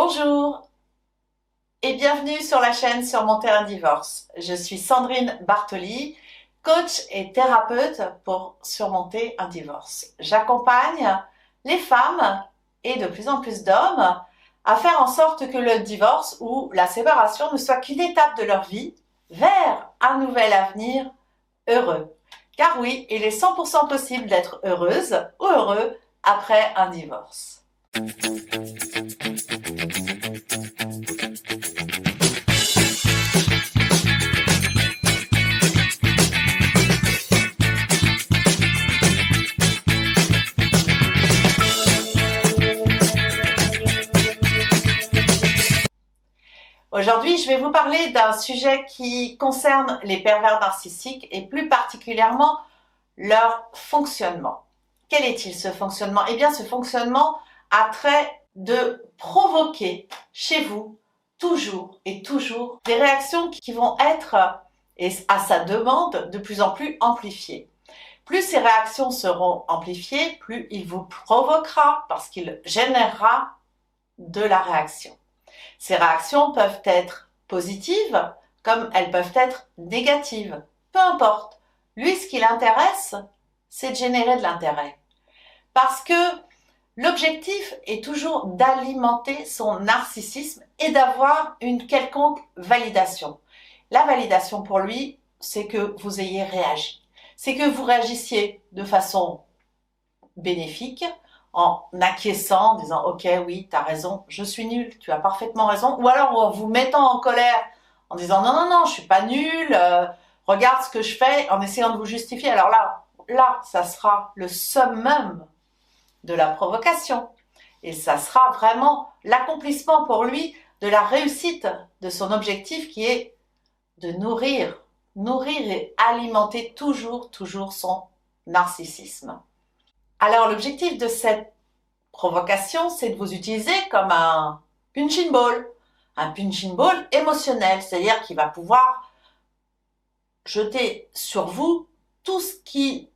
Bonjour et bienvenue sur la chaîne Surmonter un divorce. Je suis Sandrine Bartoli, coach et thérapeute pour surmonter un divorce. J'accompagne les femmes et de plus en plus d'hommes à faire en sorte que le divorce ou la séparation ne soit qu'une étape de leur vie vers un nouvel avenir heureux. Car oui, il est 100% possible d'être heureuse ou heureux après un divorce. Aujourd'hui, je vais vous parler d'un sujet qui concerne les pervers narcissiques et plus particulièrement leur fonctionnement. Quel est-il ce fonctionnement? Eh bien, ce fonctionnement a trait de provoquer chez vous toujours et toujours des réactions qui vont être, et à sa demande, de plus en plus amplifiées. Plus ces réactions seront amplifiées, plus il vous provoquera parce qu'il générera de la réaction. Ces réactions peuvent être positives comme elles peuvent être négatives. Peu importe. Lui, ce qui l'intéresse, c'est de générer de l'intérêt. Parce que l'objectif est toujours d'alimenter son narcissisme et d'avoir une quelconque validation. La validation pour lui, c'est que vous ayez réagi. C'est que vous réagissiez de façon bénéfique, en acquiesçant, en disant « Ok, oui, tu as raison, je suis nul, tu as parfaitement raison », ou alors en vous mettant en colère, en disant « Non, non, non, je suis pas nul, regarde ce que je fais », en essayant de vous justifier. Alors là, ça sera le summum de la provocation. Et ça sera vraiment l'accomplissement pour lui de la réussite de son objectif qui est de nourrir et alimenter toujours son narcissisme. Alors l'objectif de cette provocation, c'est de vous utiliser comme un punching ball émotionnel, c'est-à-dire qu'il va pouvoir jeter sur vous tout ce qui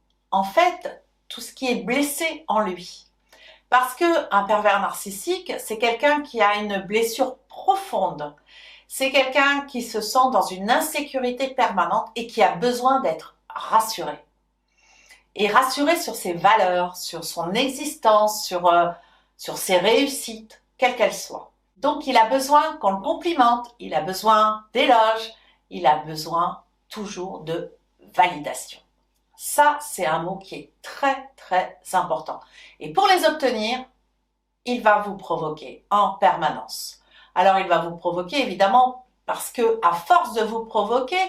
est blessé en lui. Parce qu'un pervers narcissique, c'est quelqu'un qui a une blessure profonde. C'est quelqu'un qui se sent dans une insécurité permanente et qui a besoin d'être rassuré. Et rassuré sur ses valeurs, sur son existence, sur ses réussites, quelles qu'elles soient. Donc il a besoin qu'on le complimente, il a besoin d'éloges, il a besoin toujours de validation. Ça, c'est un mot qui est très important. Et pour les obtenir, il va vous provoquer en permanence. Alors il va vous provoquer évidemment parce que à force de vous provoquer,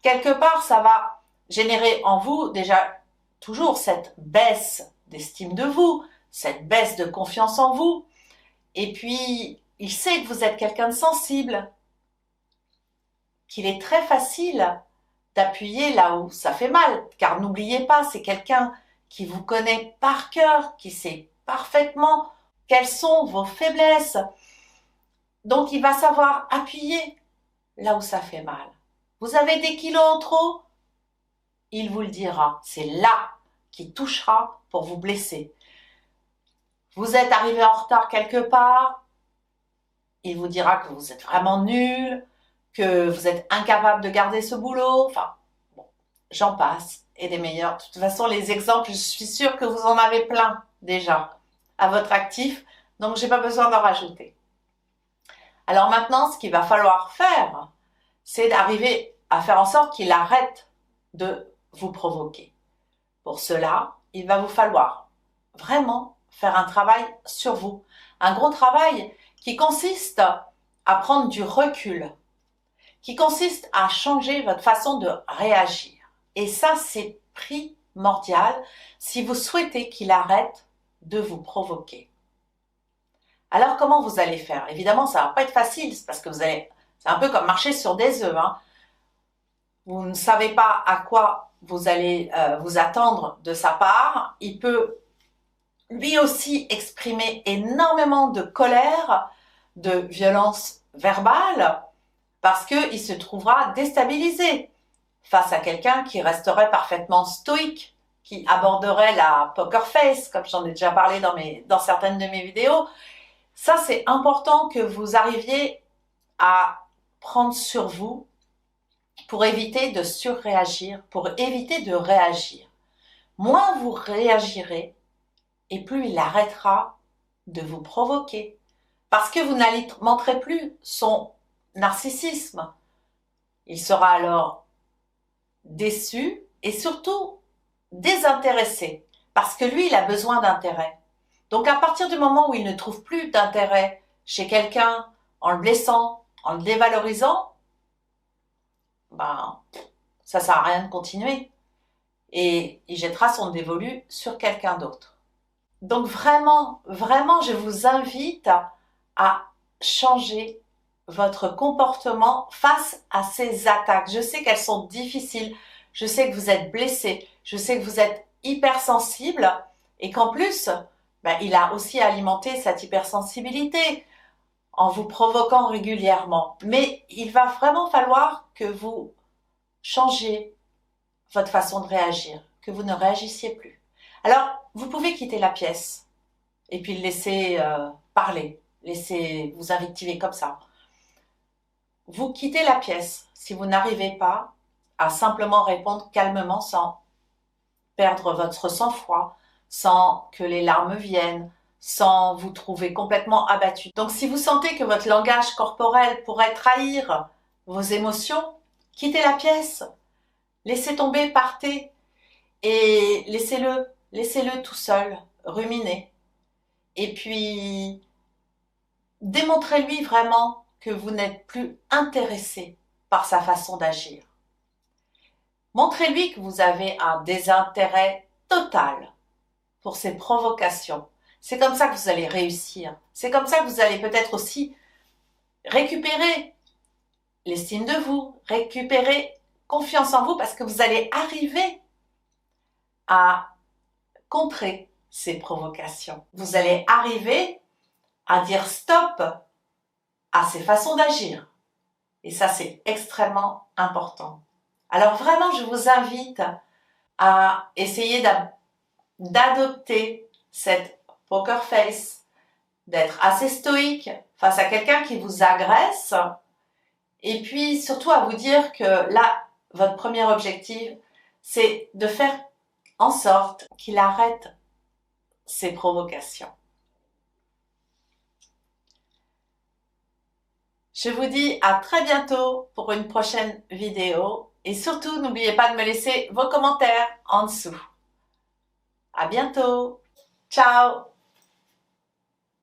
quelque part ça va générer en vous déjà toujours cette baisse d'estime de vous, cette baisse de confiance en vous. Et puis, il sait que vous êtes quelqu'un de sensible, qu'il est très facile d'appuyer là où ça fait mal. Car n'oubliez pas, c'est quelqu'un qui vous connaît par cœur, qui sait parfaitement quelles sont vos faiblesses. Donc, il va savoir appuyer là où ça fait mal. Vous avez des kilos en trop? Il vous le dira. C'est là qui touchera pour vous blesser. Vous êtes arrivé en retard quelque part, il vous dira que vous êtes vraiment nul, que vous êtes incapable de garder ce boulot, enfin, bon, j'en passe, et des meilleurs. De toute façon, les exemples, je suis sûre que vous en avez plein déjà à votre actif, donc j'ai pas besoin d'en rajouter. Alors maintenant, ce qu'il va falloir faire, c'est d'arriver à faire en sorte qu'il arrête de vous provoquer. Pour cela, il va vous falloir vraiment faire un travail sur vous. Un gros travail qui consiste à prendre du recul, qui consiste à changer votre façon de réagir. Et ça, c'est primordial si vous souhaitez qu'il arrête de vous provoquer. Alors, comment vous allez faire? Évidemment, ça ne va pas être facile, parce que c'est un peu comme marcher sur des œufs. Vous ne savez pas à quoi vous allez vous attendre de sa part. Il peut lui aussi exprimer énormément de colère, de violence verbale, parce qu'il se trouvera déstabilisé face à quelqu'un qui resterait parfaitement stoïque, qui aborderait la poker face, comme j'en ai déjà parlé dans certaines de mes vidéos, Ça, c'est important que vous arriviez à prendre sur vous pour éviter de surréagir, pour éviter de réagir. Moins vous réagirez, et plus il arrêtera de vous provoquer. Parce que vous n'alimenterez plus son narcissisme. Il sera alors déçu et surtout désintéressé. Parce que lui, il a besoin d'intérêt. Donc à partir du moment où il ne trouve plus d'intérêt chez quelqu'un, en le blessant, en le dévalorisant, ben, ça sert à rien de continuer. Et il jettera son dévolu sur quelqu'un d'autre. Donc vraiment, vraiment, je vous invite à changer votre comportement face à ces attaques. Je sais qu'elles sont difficiles, je sais que vous êtes blessé, je sais que vous êtes hypersensible et qu'en plus, ben, il a aussi alimenté cette hypersensibilité en vous provoquant régulièrement. Mais il va vraiment falloir que vous changiez votre façon de réagir, que vous ne réagissiez plus. Alors, vous pouvez quitter la pièce et puis le laisser parler, laisser vous invectiver comme ça. Vous quittez la pièce si vous n'arrivez pas à simplement répondre calmement sans perdre votre sang-froid, sans que les larmes viennent, sans vous trouver complètement abattu. Donc si vous sentez que votre langage corporel pourrait trahir vos émotions, quittez la pièce, laissez tomber, partez et laissez-le tout seul, ruminer. Et puis, démontrez-lui vraiment que vous n'êtes plus intéressé par sa façon d'agir. Montrez-lui que vous avez un désintérêt total pour ses provocations. C'est comme ça que vous allez réussir. C'est comme ça que vous allez peut-être aussi récupérer l'estime de vous, récupérer confiance en vous parce que vous allez arriver à contrer ces provocations. Vous allez arriver à dire stop à ces façons d'agir. Et ça, c'est extrêmement important. Alors vraiment, je vous invite à essayer d'adopter cette poker face, d'être assez stoïque face à quelqu'un qui vous agresse et puis surtout à vous dire que là, votre premier objectif, c'est de faire en sorte qu'il arrête ses provocations. Je vous dis à très bientôt pour une prochaine vidéo et surtout n'oubliez pas de me laisser vos commentaires en dessous. À bientôt. Ciao.